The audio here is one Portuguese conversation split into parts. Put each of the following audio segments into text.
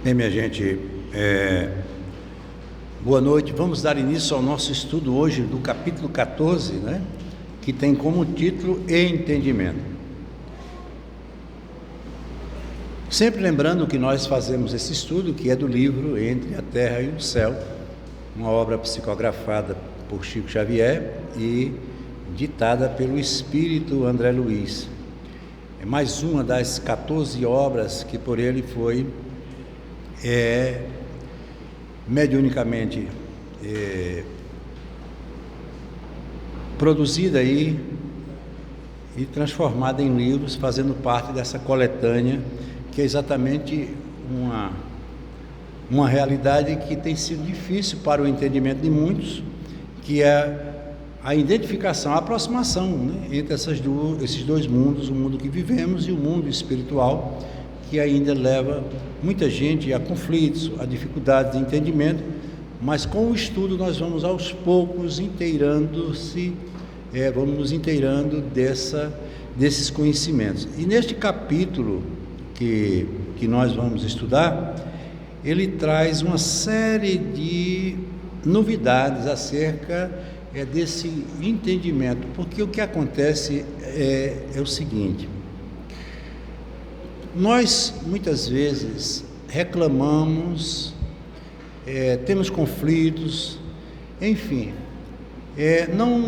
Bem, minha gente, boa noite. Vamos dar início ao nosso estudo hoje do capítulo 14, né? Que tem como título Entendimento. Sempre lembrando que nós fazemos esse estudo, que é do livro Entre a Terra e o Céu, uma obra psicografada por Chico Xavier e ditada pelo Espírito André Luiz. É mais uma das 14 obras que por ele foi mediunicamente produzida aí e transformada em livros, fazendo parte dessa coletânea, que é exatamente uma realidade que tem sido difícil para o entendimento de muitos, que é a identificação, a aproximação, né, entre esses dois mundos, o mundo que vivemos e o mundo espiritual, que ainda leva muita gente a conflitos, a dificuldades de entendimento, mas com o estudo nós vamos aos poucos vamos nos inteirando desses conhecimentos. E neste capítulo que nós vamos estudar, ele traz uma série de novidades acerca desse entendimento, porque o que acontece é o seguinte: nós muitas vezes reclamamos, temos conflitos, enfim, não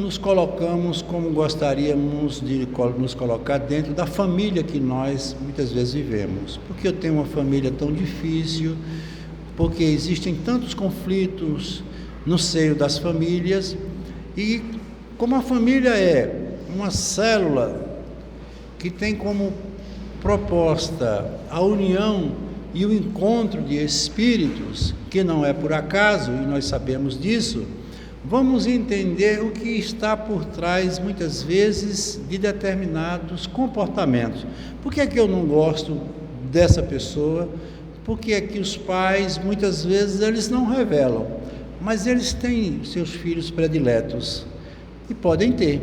nos colocamos como gostaríamos de nos colocar dentro da família que nós muitas vezes vivemos. Porque eu tenho uma família tão difícil, porque existem tantos conflitos no seio das famílias, e como a família é uma célula que tem como proposta a união e o encontro de espíritos, que não é por acaso, e nós sabemos disso, vamos entender o que está por trás, muitas vezes, de determinados comportamentos. Por que é que eu não gosto dessa pessoa? Por que é que os pais, muitas vezes, eles não revelam, mas eles têm seus filhos prediletos, e podem ter,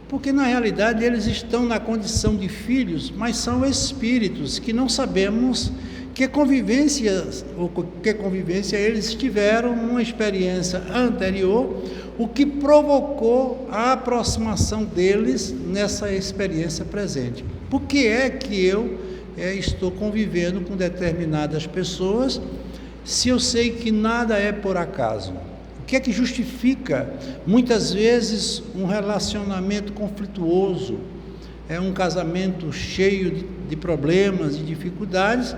porque na realidade eles estão na condição de filhos, mas são espíritos que não sabemos que convivência eles tiveram numa experiência anterior, o que provocou a aproximação deles nessa experiência presente. Por que é que eu estou convivendo com determinadas pessoas, se eu sei que nada é por acaso? O que é que justifica, muitas vezes, um relacionamento conflituoso, um casamento cheio de problemas e dificuldades,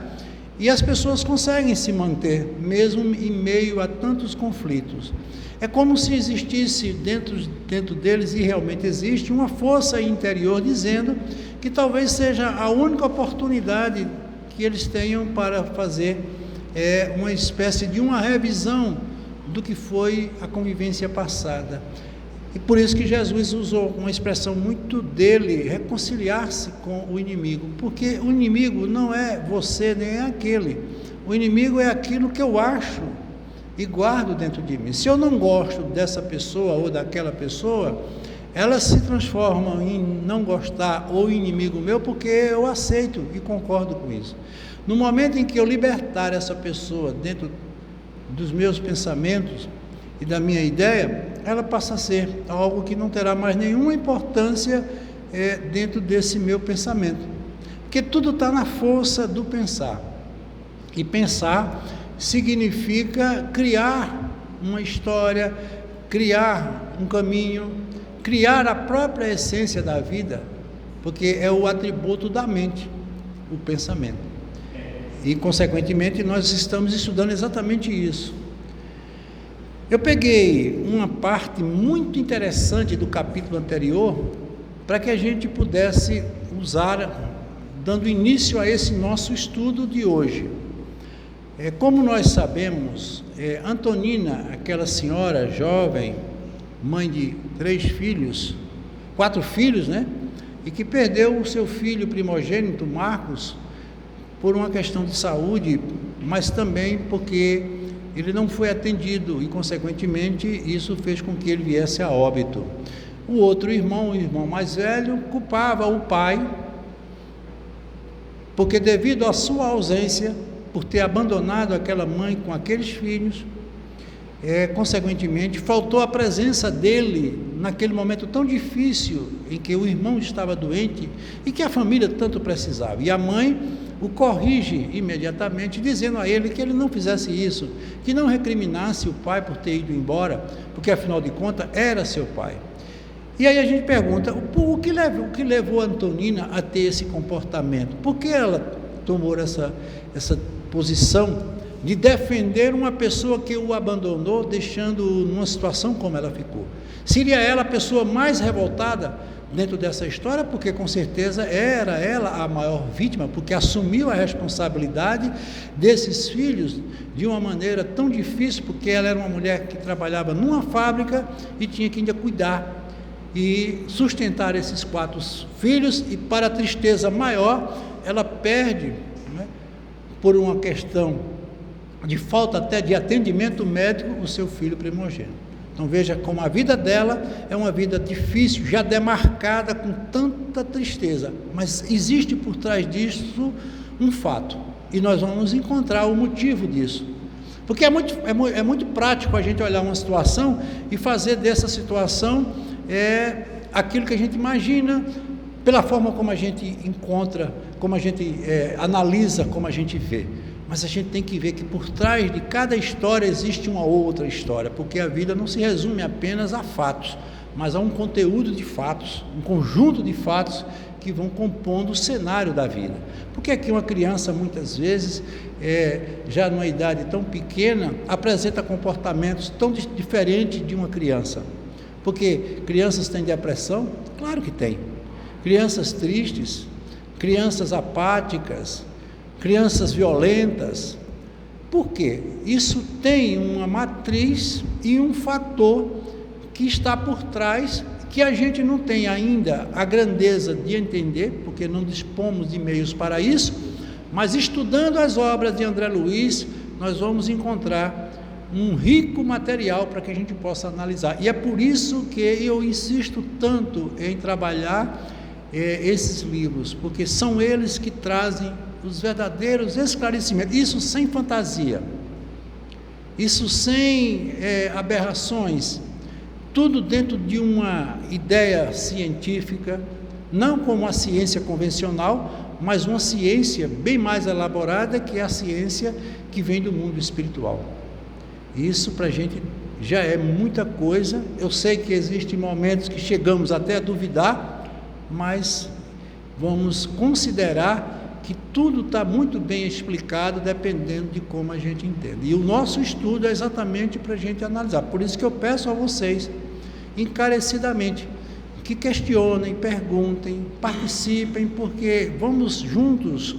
e as pessoas conseguem se manter, mesmo em meio a tantos conflitos? É como se existisse dentro deles, e realmente existe, uma força interior dizendo que talvez seja a única oportunidade que eles tenham para fazer uma espécie de uma revisão do que foi a convivência passada. E por isso que Jesus usou uma expressão muito dele, reconciliar-se com o inimigo, porque o inimigo não é você nem é aquele, o inimigo é aquilo que eu acho e guardo dentro de mim. Se eu não gosto dessa pessoa ou daquela pessoa, elas se transformam em não gostar ou inimigo meu, porque eu aceito e concordo com isso. No momento em que eu libertar essa pessoa dentro dos meus pensamentos e da minha ideia, ela passa a ser algo que não terá mais nenhuma importância dentro desse meu pensamento, porque tudo está na força do pensar, e pensar significa criar uma história, criar um caminho, criar a própria essência da vida, porque é o atributo da mente, o pensamento. E, consequentemente, nós estamos estudando exatamente isso. Eu peguei uma parte muito interessante do capítulo anterior para que a gente pudesse usar, dando início a esse nosso estudo de hoje. Como nós sabemos, Antonina, aquela senhora jovem, mãe de 4 filhos, né? E que perdeu o seu filho primogênito, Marcos, por uma questão de saúde, mas também porque ele não foi atendido e, consequentemente, isso fez com que ele viesse a óbito. O outro irmão, o irmão mais velho, culpava o pai, porque devido à sua ausência, por ter abandonado aquela mãe com aqueles filhos, consequentemente, faltou a presença dele naquele momento tão difícil em que o irmão estava doente e que a família tanto precisava. E a mãe o corrige imediatamente, dizendo a ele que ele não fizesse isso, que não recriminasse o pai por ter ido embora, porque afinal de contas era seu pai. E aí a gente pergunta, o que levou a Antonina a ter esse comportamento? Por que ela tomou essa posição de defender uma pessoa que o abandonou, deixando numa situação como ela ficou? Seria ela a pessoa mais revoltada dentro dessa história, porque com certeza era ela a maior vítima, porque assumiu a responsabilidade desses filhos de uma maneira tão difícil, porque ela era uma mulher que trabalhava numa fábrica e tinha que ainda cuidar e sustentar esses 4 filhos, e para a tristeza maior, ela perde, por uma questão de falta até de atendimento médico, o seu filho primogênito. Então veja como a vida dela é uma vida difícil, já demarcada com tanta tristeza, mas existe por trás disso um fato, e nós vamos encontrar o motivo disso, porque é muito prático a gente olhar uma situação e fazer dessa situação aquilo que a gente imagina, pela forma como a gente encontra, como a gente analisa, como a gente vê. Mas a gente tem que ver que por trás de cada história existe uma outra história, porque a vida não se resume apenas a fatos, mas a um conteúdo de fatos, um conjunto de fatos que vão compondo o cenário da vida. Porque aqui uma criança, muitas vezes, já numa idade tão pequena, apresenta comportamentos tão diferentes de uma criança? Porque crianças têm depressão? Claro que tem. Crianças tristes, crianças apáticas, crianças violentas. Por quê? Isso tem uma matriz e um fator que está por trás, que a gente não tem ainda a grandeza de entender, porque não dispomos de meios para isso, mas estudando as obras de André Luiz, nós vamos encontrar um rico material para que a gente possa analisar. E é por isso que eu insisto tanto em trabalhar esses livros, porque são eles que trazem os verdadeiros esclarecimentos, isso sem fantasia, isso sem aberrações, tudo dentro de uma ideia científica, não como a ciência convencional, mas uma ciência bem mais elaborada, que é a ciência que vem do mundo espiritual. Isso para a gente já é muita coisa. Eu sei que existem momentos que chegamos até a duvidar, mas vamos considerar que tudo está muito bem explicado, dependendo de como a gente entende. E o nosso estudo é exatamente para a gente analisar. Por isso que eu peço a vocês, encarecidamente, que questionem, perguntem, participem, porque vamos juntos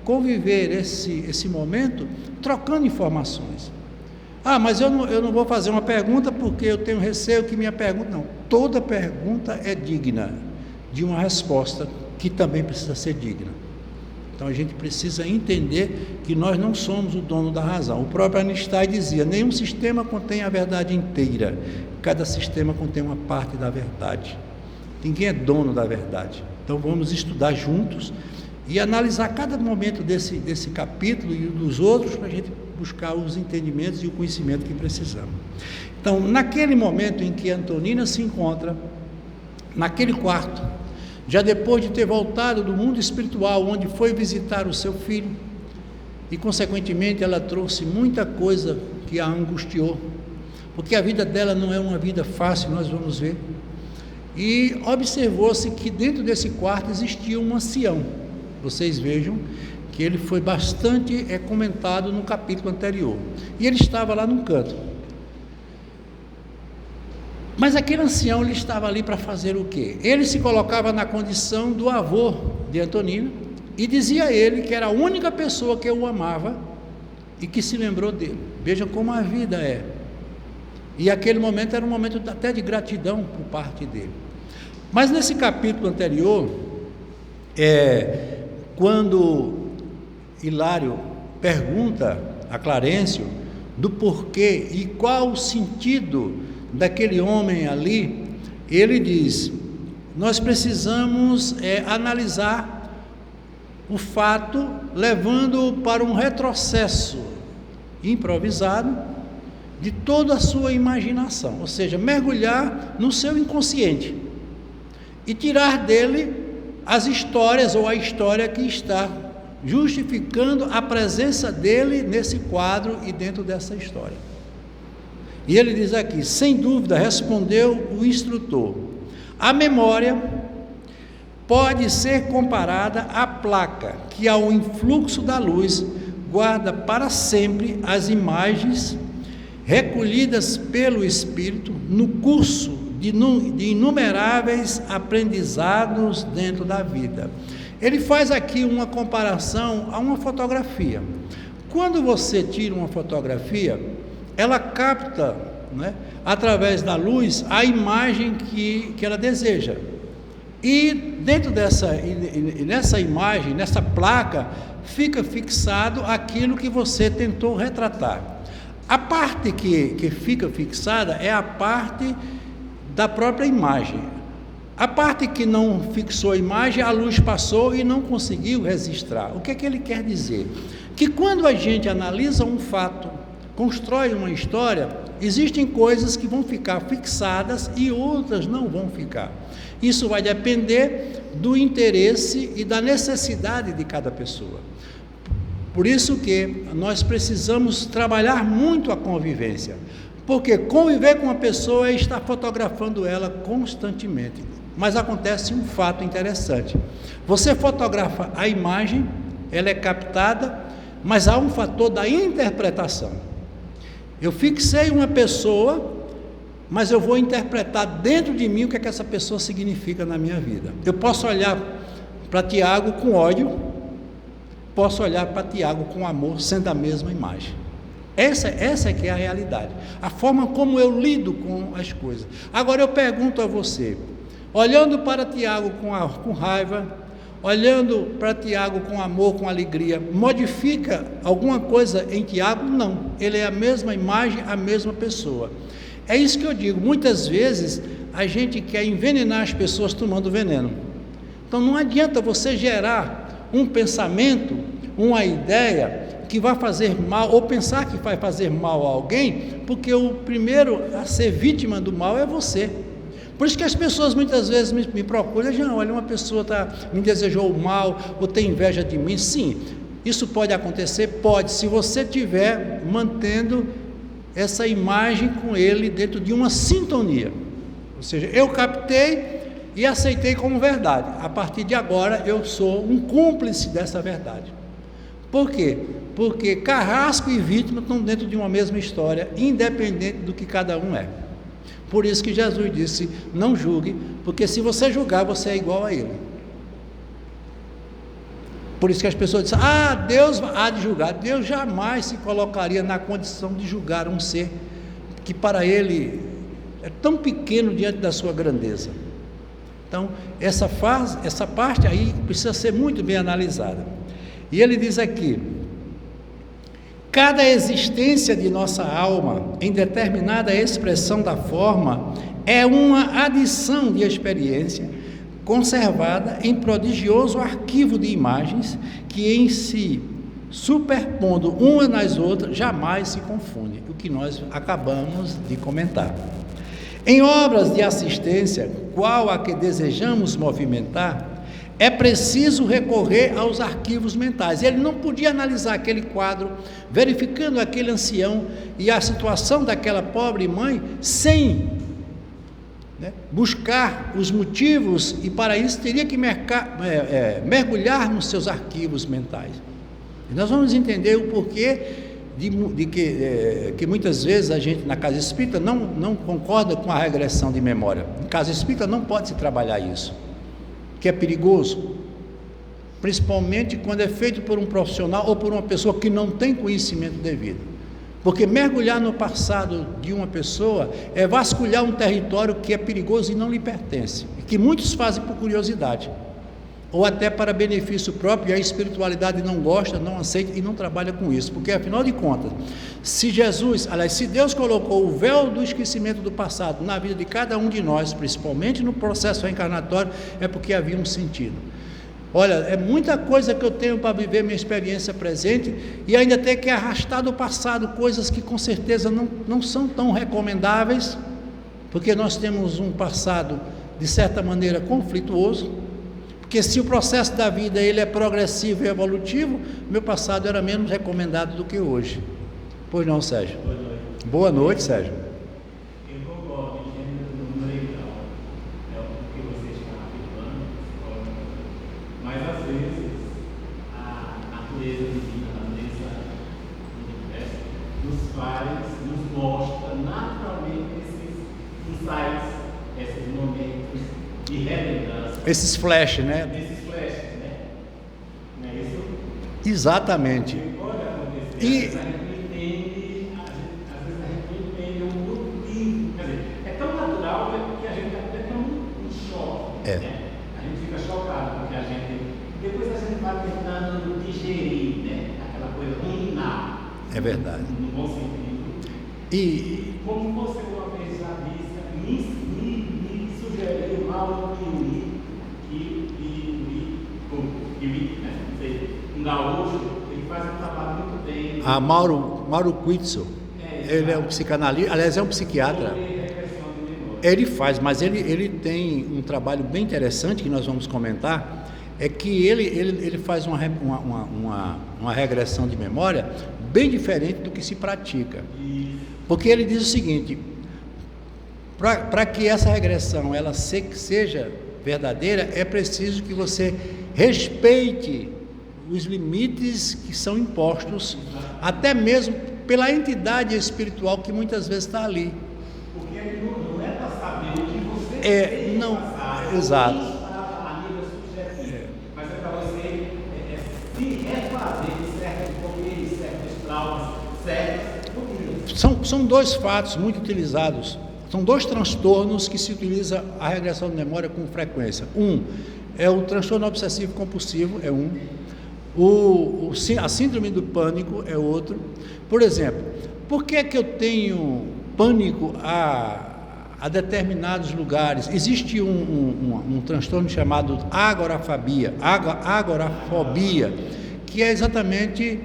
conviver esse momento trocando informações. Mas eu não vou fazer uma pergunta porque eu tenho receio que minha pergunta... Não, toda pergunta é digna de uma resposta que também precisa ser digna. Então a gente precisa entender que nós não somos o dono da razão. O próprio Einstein dizia: nenhum sistema contém a verdade inteira, cada sistema contém uma parte da verdade. Ninguém é dono da verdade. Então vamos estudar juntos e analisar cada momento desse capítulo e dos outros, para a gente buscar os entendimentos e o conhecimento que precisamos. Então, naquele momento em que Antonina se encontra naquele quarto, já depois de ter voltado do mundo espiritual, onde foi visitar o seu filho, e consequentemente ela trouxe muita coisa que a angustiou, porque a vida dela não é uma vida fácil, nós vamos ver. E observou-se que dentro desse quarto existia um ancião. Vocês vejam que ele foi bastante comentado no capítulo anterior, e ele estava lá num canto. Mas aquele ancião, ele estava ali para fazer o quê? Ele se colocava na condição do avô de Antonina e dizia a ele que era a única pessoa que o amava e que se lembrou dele. Vejam como a vida é. E aquele momento era um momento até de gratidão por parte dele. Mas nesse capítulo anterior, quando Hilário pergunta a Clarencio do porquê e qual o sentido daquele homem ali, ele diz: nós precisamos analisar o fato, levando-o para um retrocesso improvisado de toda a sua imaginação, ou seja, mergulhar no seu inconsciente e tirar dele as histórias ou a história que está justificando a presença dele nesse quadro e dentro dessa história. E ele diz aqui: sem dúvida, respondeu o instrutor, a memória pode ser comparada à placa que, ao influxo da luz, guarda para sempre as imagens recolhidas pelo Espírito no curso de inumeráveis aprendizados dentro da vida. Ele faz aqui uma comparação a uma fotografia. Quando você tira uma fotografia, ela capta, né, através da luz, a imagem que ela deseja. E dentro nessa imagem, nessa placa, fica fixado aquilo que você tentou retratar. A parte que fica fixada é a parte da própria imagem. A parte que não fixou a imagem, a luz passou e não conseguiu registrar. O que é que ele quer dizer? Que quando a gente analisa um fato, constrói uma história, existem coisas que vão ficar fixadas e outras não vão ficar. Isso vai depender do interesse e da necessidade de cada pessoa. Por isso que nós precisamos trabalhar muito a convivência, porque conviver com uma pessoa é estar fotografando ela constantemente. Mas acontece um fato interessante: você fotografa a imagem, ela é captada, mas há um fator da interpretação. Eu fixei uma pessoa, mas eu vou interpretar dentro de mim o que é que essa pessoa significa na minha vida. Eu posso olhar para Tiago com ódio, posso olhar para Tiago com amor, sendo a mesma imagem. Essa é que é a realidade, a forma como eu lido com as coisas. Agora eu pergunto a você, olhando para Tiago com raiva, olhando para Tiago com amor, com alegria, modifica alguma coisa em Tiago? Não, ele é a mesma imagem, a mesma pessoa. É isso que eu digo, muitas vezes a gente quer envenenar as pessoas tomando veneno. Então não adianta você gerar um pensamento, uma ideia que vai fazer mal, ou pensar que vai fazer mal a alguém, porque o primeiro a ser vítima do mal é você. Por isso que as pessoas muitas vezes me procuram, Jean, olha, uma pessoa me desejou mal, ou tem inveja de mim. Sim, isso pode acontecer? Pode, se você estiver mantendo essa imagem com ele dentro de uma sintonia. Ou seja, eu captei e aceitei como verdade. A partir de agora eu sou um cúmplice dessa verdade. Por quê? Porque carrasco e vítima estão dentro de uma mesma história, independente do que cada um é. Por isso que Jesus disse: não julgue, porque se você julgar, você é igual a ele. Por isso que as pessoas dizem: Deus há de julgar. Deus jamais se colocaria na condição de julgar um ser que para ele é tão pequeno diante da sua grandeza. Então, essa parte aí precisa ser muito bem analisada. E ele diz aqui: cada existência de nossa alma em determinada expressão da forma é uma adição de experiência conservada em prodigioso arquivo de imagens que em si, superpondo uma nas outras, jamais se confunde, o que nós acabamos de comentar. Em obras de assistência, qual a que desejamos movimentar, é preciso recorrer aos arquivos mentais. Ele não podia analisar aquele quadro, verificando aquele ancião e a situação daquela pobre mãe, sem buscar os motivos, e para isso teria que mergulhar nos seus arquivos mentais. E nós vamos entender o porquê que muitas vezes a gente na casa espírita não concorda com a regressão de memória. Em casa espírita não pode se trabalhar isso, que é perigoso, principalmente quando é feito por um profissional ou por uma pessoa que não tem conhecimento devido, porque mergulhar no passado de uma pessoa é vasculhar um território que é perigoso e não lhe pertence, e que muitos fazem por curiosidade, ou até para benefício próprio, e a espiritualidade não gosta, não aceita e não trabalha com isso, porque afinal de contas, se Deus colocou o véu do esquecimento do passado na vida de cada um de nós, principalmente no processo reencarnatório, é porque havia um sentido. Olha, é muita coisa que eu tenho para viver minha experiência presente e ainda ter que arrastar do passado coisas que com certeza não são tão recomendáveis, porque nós temos um passado de certa maneira conflituoso, porque se o processo da vida ele é progressivo e evolutivo, meu passado era menos recomendado do que hoje. Pois não, Sérgio? Boa noite. Boa noite, Sérgio. Eu concordo em gênero, número e grau. É o que você está afirmando, mas às vezes a natureza divina, a natureza do universo, nos mostra naturalmente esses insights, esses momentos de relembrança. Esses flashes, né? Esses flashes, né? Não é isso? Exatamente. Que pode acontecer. E Às vezes a gente não entende o motivo. Quer dizer, é tão natural que a gente até tão em choque. É. Né? A gente fica chocado, porque a gente. Depois a gente vai tentando digerir, né? Aquela coisa ruminar. é verdade. No bom sentido. E Como você uma vez já disse, me sugeriu Mauro Piuí, um gaúcho, ele faz um trabalho muito bem. Mauro Quitzel, ele é um psicanalista, aliás, é um psiquiatra. Ele faz, mas ele tem um trabalho bem interessante que nós vamos comentar, é que ele faz uma regressão de memória bem diferente do que se pratica. Porque ele diz o seguinte: para que essa regressão ela seja verdadeira, é preciso que você respeite os limites que são impostos, até mesmo pela entidade espiritual que muitas vezes está ali. Porque ele não é para saber o que você tem Não, passado, exato. a nível subjetivo, mas é para você se refazer de certos bloqueios, certos traumas, certas rotinas. São dois fatos muito utilizados, são dois transtornos que se utiliza a regressão de memória com frequência. Um é o transtorno obsessivo compulsivo, é um. A síndrome do pânico é outro. Por exemplo, por que é que eu tenho pânico a determinados lugares? Existe um transtorno chamado agorafobia, que é exatamente...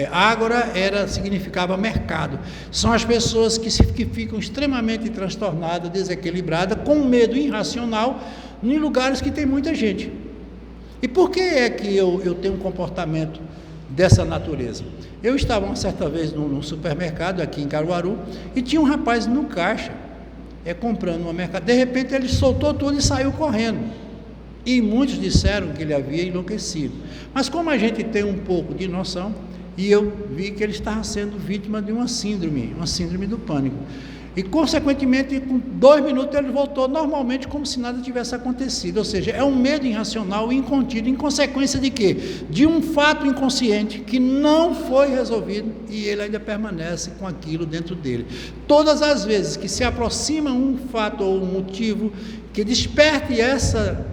Ágora significava mercado. São as pessoas que ficam extremamente transtornadas, desequilibradas, com medo irracional, em lugares que tem muita gente. E por que é que eu tenho um comportamento dessa natureza? Eu estava uma certa vez num supermercado aqui em Caruaru e tinha um rapaz no caixa, comprando uma mercadoria. De repente ele soltou tudo e saiu correndo. E muitos disseram que ele havia enlouquecido. Mas como a gente tem um pouco de noção, e eu vi que ele estava sendo vítima de uma síndrome do pânico. E, consequentemente, com 2 minutos ele voltou normalmente como se nada tivesse acontecido. Ou seja, é um medo irracional e incontido, em consequência de quê? De um fato inconsciente que não foi resolvido e ele ainda permanece com aquilo dentro dele. Todas as vezes que se aproxima um fato ou um motivo que desperte essa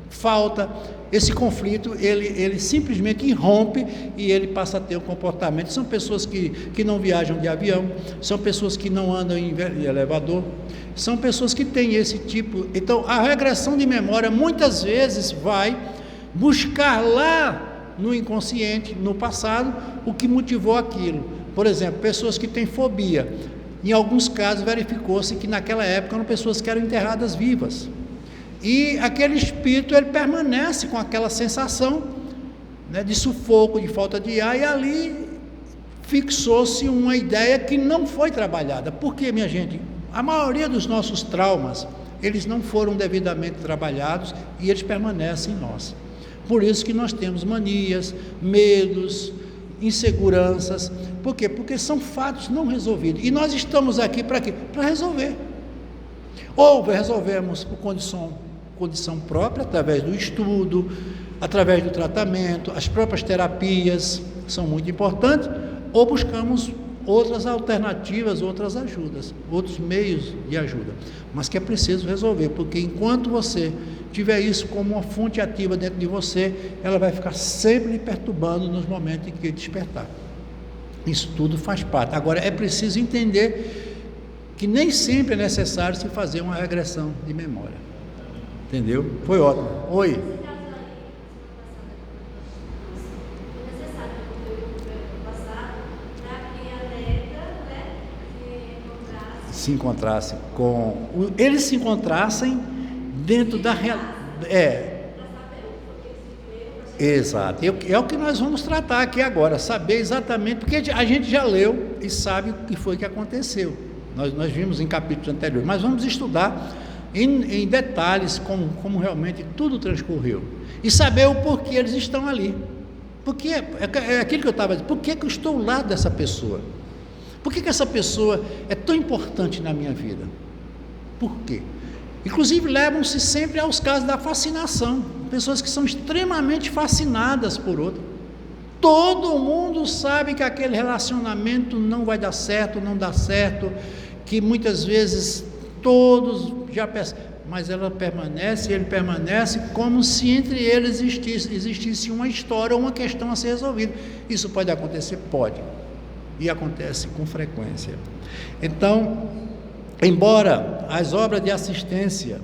falta, esse conflito, ele simplesmente irrompe e ele passa a ter um comportamento. São pessoas que não viajam de avião, são pessoas que não andam em elevador, são pessoas que têm esse tipo. Então, a regressão de memória muitas vezes vai buscar lá no inconsciente, no passado, o que motivou aquilo. Por exemplo, pessoas que têm fobia. Em alguns casos, verificou-se que naquela época eram pessoas que eram enterradas vivas. E aquele espírito, ele permanece com aquela sensação, né, de sufoco, de falta de ar, e ali fixou-se uma ideia que não foi trabalhada. Por quê, minha gente? A maioria dos nossos traumas, eles não foram devidamente trabalhados e eles permanecem em nós. Por isso que nós temos manias, medos, inseguranças. Por quê? Porque são fatos não resolvidos. E nós estamos aqui para quê? Para resolver. Ou resolvemos por condição própria, através do estudo, através do tratamento, as próprias terapias são muito importantes, ou buscamos outras alternativas, outras ajudas, outros meios de ajuda, mas que é preciso resolver, porque enquanto você tiver isso como uma fonte ativa dentro de você, ela vai ficar sempre lhe perturbando nos momentos em que despertar. Isso tudo faz parte. Agora, é preciso entender que nem sempre é necessário se fazer uma regressão de memória. Entendeu? Foi ótimo. Oi. se encontrassem eles se encontrassem dentro da realidade. Exato, é o que nós vamos tratar aqui agora, saber exatamente, porque a gente já leu e sabe o que foi que aconteceu, nós vimos em capítulos anteriores, mas vamos estudar em detalhes como realmente tudo transcorreu, e saber o porquê eles estão ali, porque é aquilo que eu estava dizendo, por que eu estou ao lado dessa pessoa, por que essa pessoa é tão importante na minha vida, por quê? Inclusive levam-se sempre aos casos da fascinação, pessoas que são extremamente fascinadas por outro. Todo mundo sabe que aquele relacionamento não vai dar certo, não dá certo, que muitas vezes todos já pensam, mas ela permanece, ele permanece, como se entre eles existisse uma história ou uma questão a ser resolvida. Isso pode acontecer? Pode, e acontece com frequência. Então, embora as obras de assistência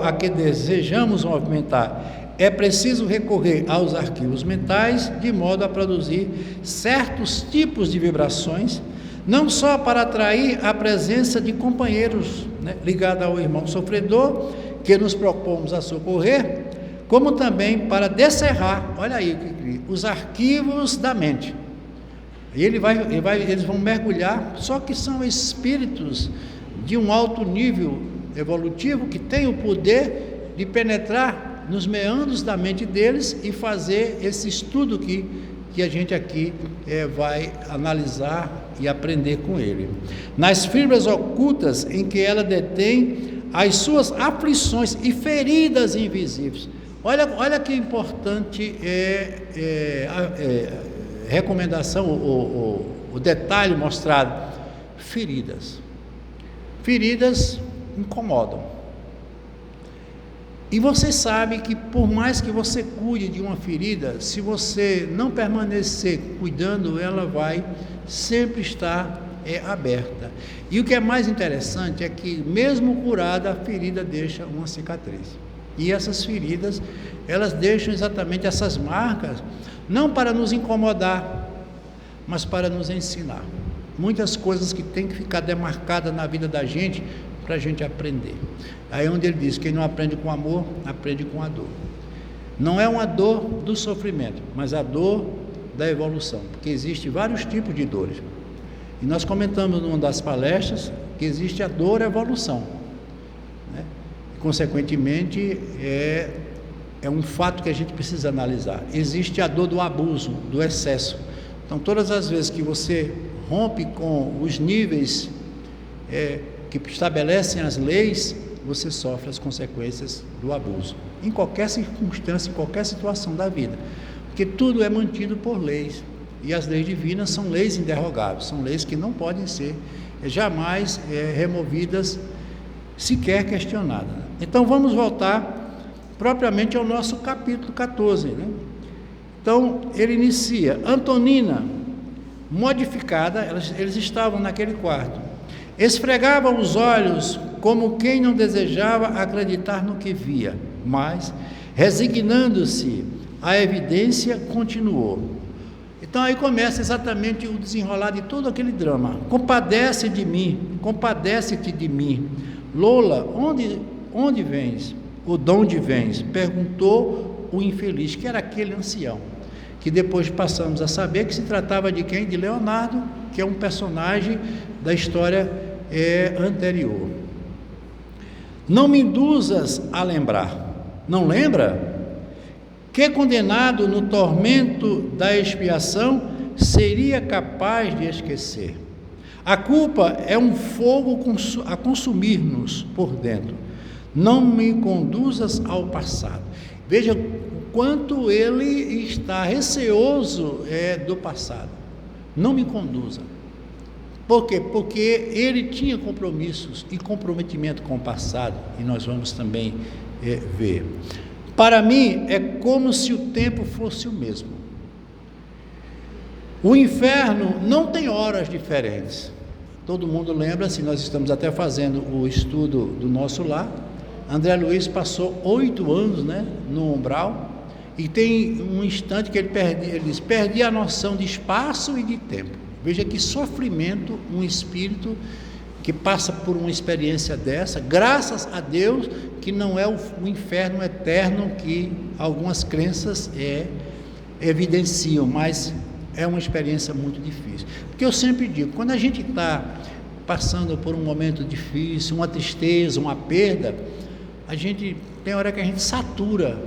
a que desejamos movimentar, é preciso recorrer aos arquivos mentais, de modo a produzir certos tipos de vibrações, não só para atrair a presença de companheiros, ligados ao irmão sofredor, que nos propomos a socorrer, como também para descerrar, olha aí, os arquivos da mente. E eles vão mergulhar, só que são espíritos de um alto nível evolutivo que tem o poder de penetrar nos meandros da mente deles e fazer esse estudo que a gente aqui vai analisar e aprender com ele. Nas fibras ocultas em que ela detém as suas aflições e feridas invisíveis. Olha que importante recomendação, o detalhe mostrado: feridas incomodam, e você sabe que por mais que você cuide de uma ferida, se você não permanecer cuidando, ela vai sempre estar aberta, e o que é mais interessante é que mesmo curada, a ferida deixa uma cicatriz, e essas feridas, elas deixam exatamente essas marcas, não para nos incomodar, mas para nos ensinar. Muitas coisas que tem que ficar demarcadas na vida da gente, para a gente aprender. Aí onde ele diz, quem não aprende com amor, aprende com a dor. Não é uma dor do sofrimento, mas a dor da evolução, porque existem vários tipos de dores. E nós comentamos numa das palestras, que existe a dor evolução, E, consequentemente, é um fato que a gente precisa analisar. Existe a dor do abuso, do excesso. Então, todas as vezes que você rompe com os níveis que estabelecem as leis, você sofre as consequências do abuso, em qualquer circunstância, em qualquer situação da vida, porque tudo é mantido por leis, e as leis divinas são leis inderrogáveis, são leis que não podem ser jamais removidas, sequer questionadas. Então, vamos voltar propriamente ao nosso capítulo 14, Então, ele inicia: Antonina, modificada, eles estavam naquele quarto, esfregavam os olhos como quem não desejava acreditar no que via, mas, resignando-se à evidência, continuou. Então aí começa exatamente o desenrolar de todo aquele drama. Compadece de mim, compadece-te de mim. Lola, onde vens? Ou de onde vens? Perguntou o infeliz, que era aquele ancião, que depois passamos a saber que se tratava de quem? De Leonardo, que é um personagem da história anterior. Não me induzas a lembrar. Não lembra? Que condenado no tormento da expiação seria capaz de esquecer? A culpa é um fogo a consumir-nos por dentro. Não me conduzas ao passado. Veja o quanto ele está receoso do passado. Não me conduza. Por quê? Porque ele tinha compromissos e comprometimento com o passado, e nós vamos também ver. Para mim, é como se o tempo fosse o mesmo. O inferno não tem horas diferentes. Todo mundo lembra, se nós estamos até fazendo o estudo do nosso lar, André Luiz passou 8 anos no umbral, e tem um instante que ele diz, perdi a noção de espaço e de tempo. Veja que sofrimento um espírito que passa por uma experiência dessa, graças a Deus que não é o inferno eterno que algumas crenças evidenciam, mas é uma experiência muito difícil. Porque eu sempre digo, quando a gente está passando por um momento difícil, uma tristeza, uma perda, a gente tem hora que a gente satura,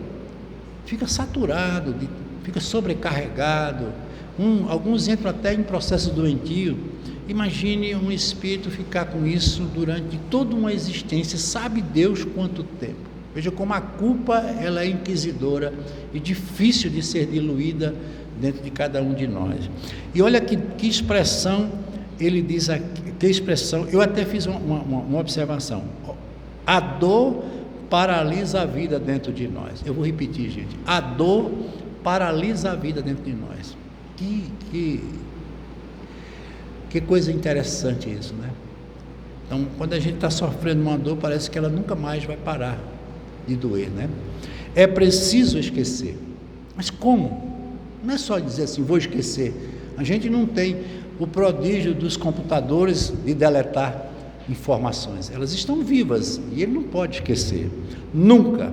fica saturado, fica sobrecarregado. Alguns entram até em processo doentio. Imagine um espírito ficar com isso durante toda uma existência, sabe Deus quanto tempo. Veja como a culpa ela é inquisidora e difícil de ser diluída dentro de cada um de nós. E olha que expressão ele diz aqui, que expressão, eu até fiz uma observação. A dor paralisa a vida dentro de nós. Eu vou repetir, gente. A dor paralisa a vida dentro de nós. Que coisa interessante isso, né? Então, quando a gente está sofrendo uma dor, parece que ela nunca mais vai parar de doer, né? É preciso esquecer. Mas como? Não é só dizer assim, vou esquecer. A gente não tem o prodígio dos computadores de deletar informações. Elas estão vivas e ele não pode esquecer. Nunca.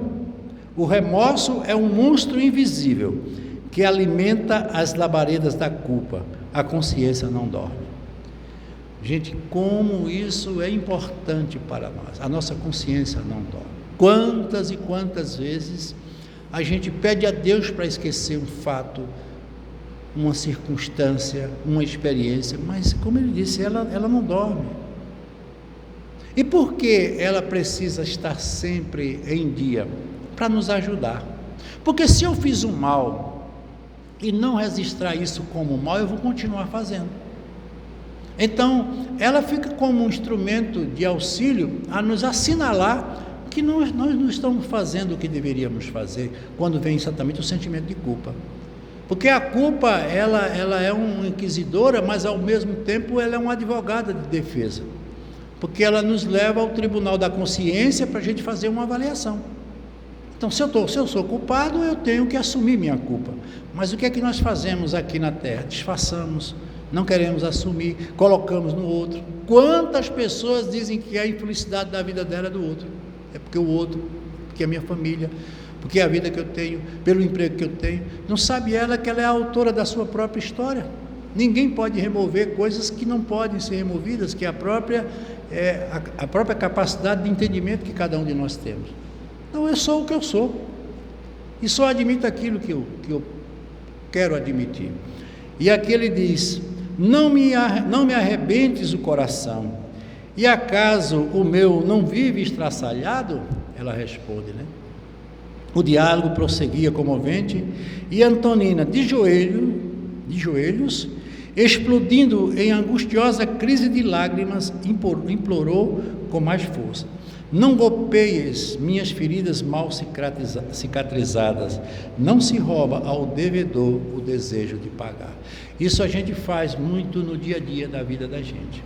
O remorso é um monstro invisível que alimenta as labaredas da culpa. A consciência não dorme. Gente, como isso é importante para nós. A nossa consciência não dorme. Quantas e quantas vezes a gente pede a Deus para esquecer um fato, uma circunstância, uma experiência, mas como ele disse, ela não dorme. E por que ela precisa estar sempre em dia? Para nos ajudar. Porque se eu fiz um mal e não registrar isso como mal, eu vou continuar fazendo. Então, ela fica como um instrumento de auxílio a nos assinalar que nós não estamos fazendo o que deveríamos fazer quando vem exatamente o sentimento de culpa. Porque a culpa, ela é uma inquisidora, mas ao mesmo tempo ela é uma advogada de defesa. Porque ela nos leva ao tribunal da consciência para a gente fazer uma avaliação. Então, se eu sou culpado, eu tenho que assumir minha culpa. Mas o que é que nós fazemos aqui na Terra? Disfarçamos, não queremos assumir, colocamos no outro. Quantas pessoas dizem que a infelicidade da vida dela é do outro? É porque o outro, porque a minha família, porque a vida que eu tenho, pelo emprego que eu tenho. Não sabe ela que ela é a autora da sua própria história? Ninguém pode remover coisas que não podem ser removidas, que é a própria capacidade de entendimento que cada um de nós temos. Então eu sou o que eu sou, e só admito aquilo que eu quero admitir. E aqui ele diz, não me arrebentes o coração, e acaso o meu não vive estraçalhado? Ela responde, né? O diálogo prosseguia comovente, e Antonina, de joelhos, explodindo em angustiosa crise de lágrimas, implorou com mais força: não golpeies minhas feridas mal cicatrizadas, não se rouba ao devedor o desejo de pagar. Isso a gente faz muito no dia a dia da vida da gente.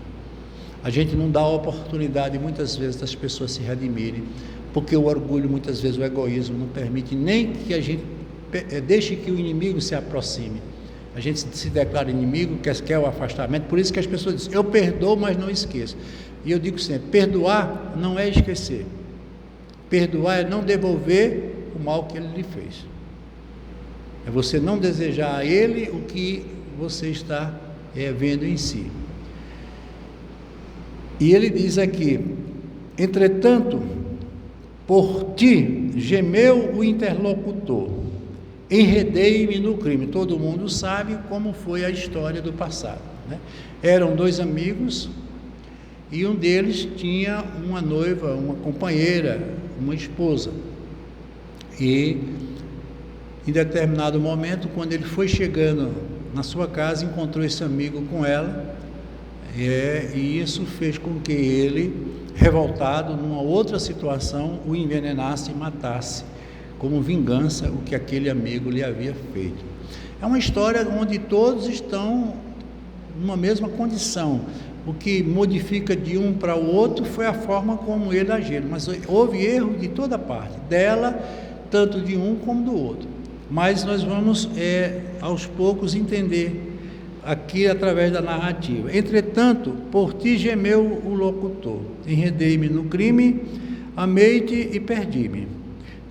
A gente não dá a oportunidade muitas vezes das pessoas se redimirem, porque o orgulho, muitas vezes o egoísmo não permite nem que a gente deixe que o inimigo se aproxime. A gente se declara inimigo, quer o afastamento. Por isso que as pessoas dizem, eu perdoo, mas não esqueço. E eu digo sempre, perdoar não é esquecer. Perdoar é não devolver o mal que ele lhe fez. É você não desejar a ele o que você está vendo em si. E ele diz aqui, entretanto, por ti gemeu o interlocutor, enredei-me no crime. Todo mundo sabe como foi a história do passado, né? Eram dois amigos e um deles tinha uma noiva, uma companheira, uma esposa. E em determinado momento, quando ele foi chegando na sua casa, encontrou esse amigo com ela, e isso fez com que ele, revoltado numa outra situação, o envenenasse e matasse, como vingança, o que aquele amigo lhe havia feito. É uma história onde todos estão numa mesma condição. O que modifica de um para o outro foi a forma como ele agiu, mas houve erro de toda parte, dela, tanto de um como do outro. Mas nós vamos, aos poucos, entender aqui através da narrativa. Entretanto, por ti gemeu o locutor, enredei-me no crime, amei-te e perdi-me.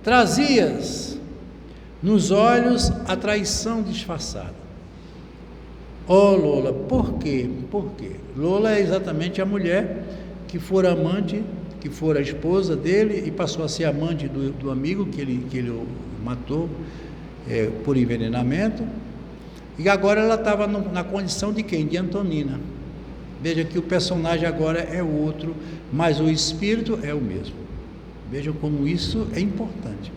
Trazias nos olhos a traição disfarçada. Oh, Lola, por quê? Por quê? Lola é exatamente a mulher que fora amante, que fora esposa dele e passou a ser amante do amigo que ele matou por envenenamento. E agora ela estava na condição de quem? De Antonina. Veja que o personagem agora é outro, mas o espírito é o mesmo. Vejam como isso é importante.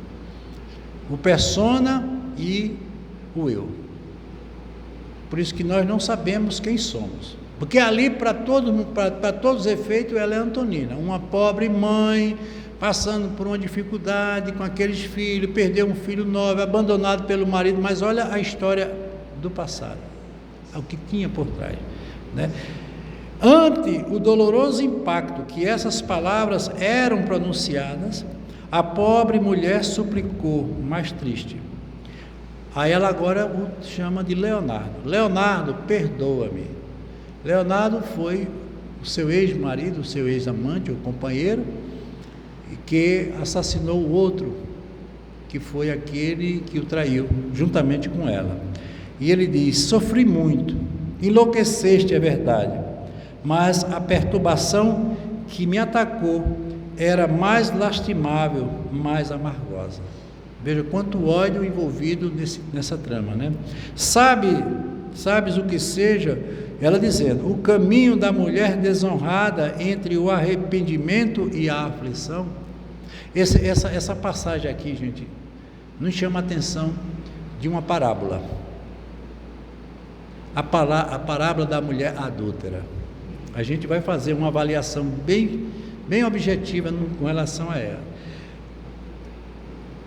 O persona e o eu. Por isso que nós não sabemos quem somos. Porque ali, para todos os efeitos, ela é Antonina. Uma pobre mãe, passando por uma dificuldade com aqueles filhos, perdeu um filho novo, abandonado pelo marido. Mas olha a história do passado, o que tinha por trás, né? Ante o doloroso impacto que essas palavras eram pronunciadas, a pobre mulher suplicou, mais triste. Aí ela agora o chama de Leonardo. Leonardo, perdoa-me. Leonardo foi o seu ex-marido, o seu ex-amante, o companheiro, que assassinou o outro, que foi aquele que o traiu, juntamente com ela. E ele diz: sofri muito, enlouqueceste, é verdade, mas a perturbação que me atacou era mais lastimável, mais amargosa. Veja quanto ódio envolvido nessa trama, né? Sabes o que seja, ela dizendo, o caminho da mulher desonrada entre o arrependimento e a aflição. Essa passagem aqui, gente, nos chama a atenção de uma parábola. A parábola da mulher adúltera. A gente vai fazer uma avaliação bem objetiva com relação a ela.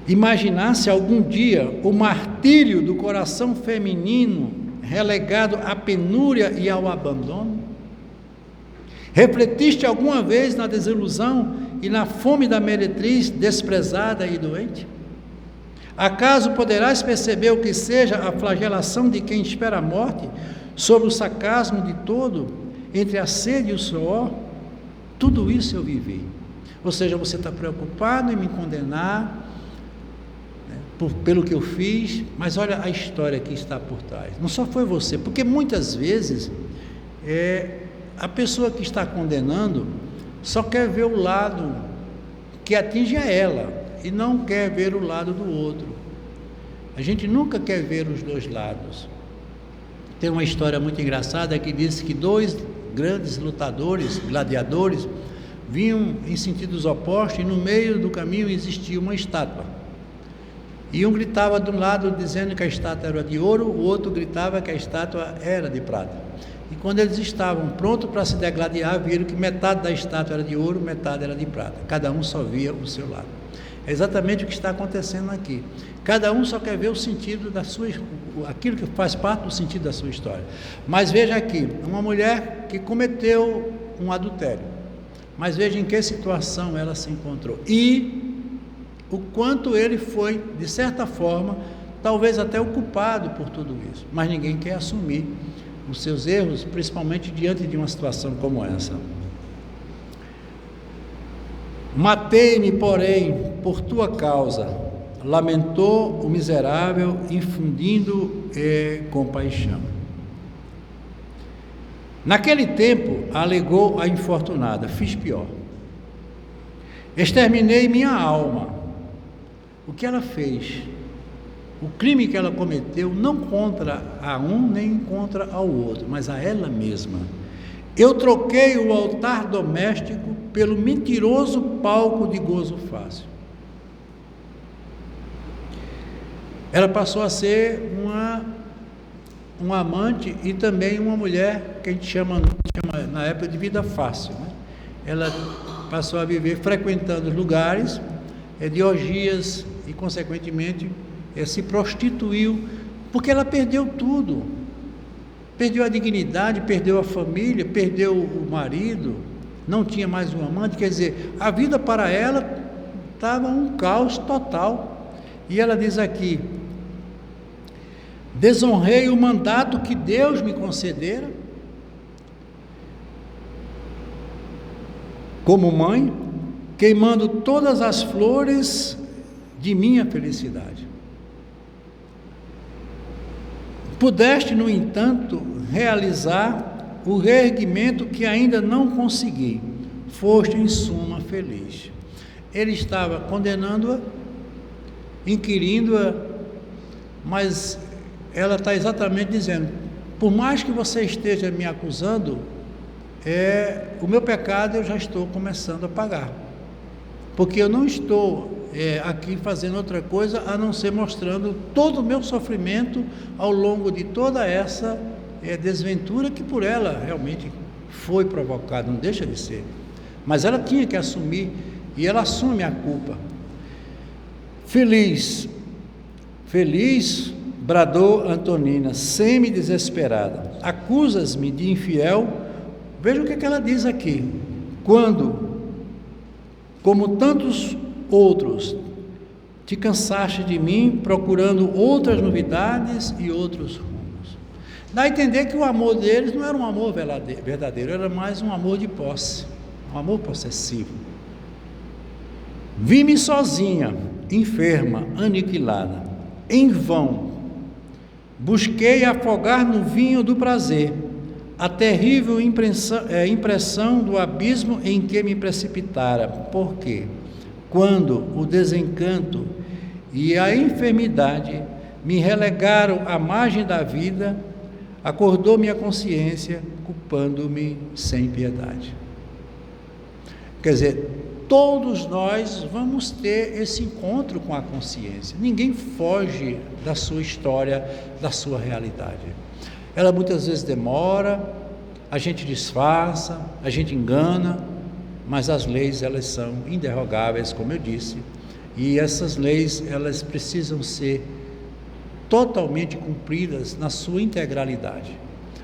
Imaginasse algum dia o martírio do coração feminino relegado à penúria e ao abandono? Refletiste alguma vez na desilusão e na fome da meretriz desprezada e doente? Acaso poderás perceber o que seja a flagelação de quem espera a morte, sobre o sarcasmo de todo, entre a sede e o suor? Tudo isso eu vivi. Ou seja, você está preocupado em me condenar, né, pelo que eu fiz, mas olha a história que está por trás. Não só foi você, porque muitas vezes a pessoa que está condenando só quer ver o lado que atinge a ela, e não quer ver o lado do outro. A gente nunca quer ver os dois lados. Tem uma história muito engraçada que diz que dois grandes lutadores, gladiadores, vinham em sentidos opostos e no meio do caminho existia uma estátua. E um gritava de um lado dizendo que a estátua era de ouro, o outro gritava que a estátua era de prata. E quando eles estavam prontos para se degladiar, viram que metade da estátua era de ouro, metade era de prata. Cada um só via o seu lado. É exatamente o que está acontecendo aqui. Cada um só quer ver o sentido da sua, aquilo que faz parte do sentido da sua história. Mas veja aqui, uma mulher que cometeu um adultério. Mas veja em que situação ela se encontrou. E o quanto ele foi, de certa forma, talvez até o culpado por tudo isso. Mas ninguém quer assumir os seus erros, principalmente diante de uma situação como essa. Matei-me, porém, por tua causa, lamentou o miserável, infundindo compaixão. Naquele tempo, alegou a infortunada, fiz pior. Exterminei minha alma. O que ela fez? O crime que ela cometeu, não contra a um, nem contra ao outro, mas a ela mesma. Eu troquei o altar doméstico pelo mentiroso palco de gozo fácil. Ela passou a ser uma amante e também uma mulher que a gente chama na época de vida fácil, né? Ela passou a viver frequentando os lugares de orgias e, consequentemente, se prostituiu, porque ela perdeu tudo. Perdeu a dignidade, perdeu a família, perdeu o marido, não tinha mais um amante, quer dizer, a vida para ela estava um caos total. E ela diz aqui, Desonrei o mandato que Deus me concedera como mãe, queimando todas as flores de minha felicidade. Pudeste, no entanto, realizar o reerguimento que ainda não consegui. Foste, em suma, feliz. Ele estava condenando-a, inquirindo-a, mas ela está exatamente dizendo: por mais que você esteja me acusando, o meu pecado eu já estou começando a pagar, porque eu não estou aqui fazendo outra coisa a não ser mostrando todo o meu sofrimento ao longo de toda essa desventura que por ela realmente foi provocada, não deixa de ser, mas ela tinha que assumir, e ela assume a culpa. Feliz, bradou Antonina, semi-desesperada, acusas-me de infiel. Veja o que ela diz aqui: quando, como tantos outros, te cansaste de mim, procurando outras novidades e outros rumos. Dá a entender que o amor deles não era um amor verdadeiro, era mais um amor de posse, um amor possessivo. Vi-me sozinha, enferma, aniquilada, em vão. Busquei afogar no vinho do prazer a terrível impressão do abismo em que me precipitara, porque quando o desencanto e a enfermidade me relegaram à margem da vida, acordou minha consciência, culpando-me sem piedade. Quer dizer, todos nós vamos ter esse encontro com a consciência. Ninguém foge da sua história, da sua realidade. Ela muitas vezes demora, a gente disfarça, a gente engana, mas as leis, elas são inderrogáveis, como eu disse, e essas leis, elas precisam ser totalmente cumpridas na sua integralidade,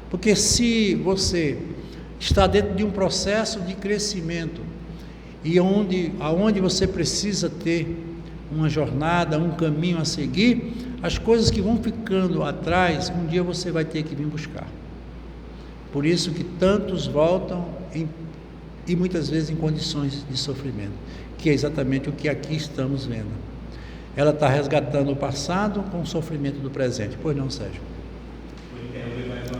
porque se você está dentro de um processo de crescimento, e aonde você precisa ter uma jornada, um caminho a seguir, as coisas que vão ficando atrás, um dia você vai ter que vir buscar. Por isso que tantos voltam e muitas vezes em condições de sofrimento, que é exatamente o que aqui estamos vendo. Ela está resgatando o passado com o sofrimento do presente. Pois não, Sérgio?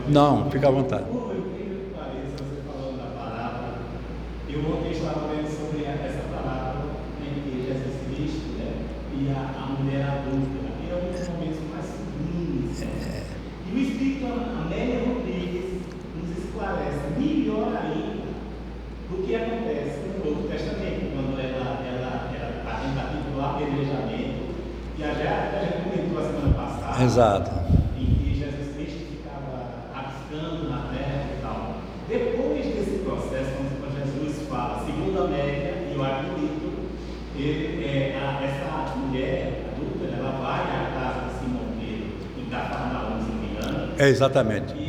Não, fica à vontade. Eu ontem estava vendo sobre essa palavra em que Jesus Cristo, e a mulher adulta, é um dos momentos mais sublimes. E o Espírito Amélia Rodrigues nos esclarece melhor ainda do que acontece no Novo Testamento, quando ela está no capítulo do apedrejamento, e a gente comentou a semana passada. Exato. Em que Jesus Cristo ficava rabiscando na terra e tal. Depois desse processo, quando Jesus fala, segundo Amélia e o Arguito, essa mulher adulta, ela vai à casa de Simão Pedro, em Cafarnaum, se não me engano. Exatamente.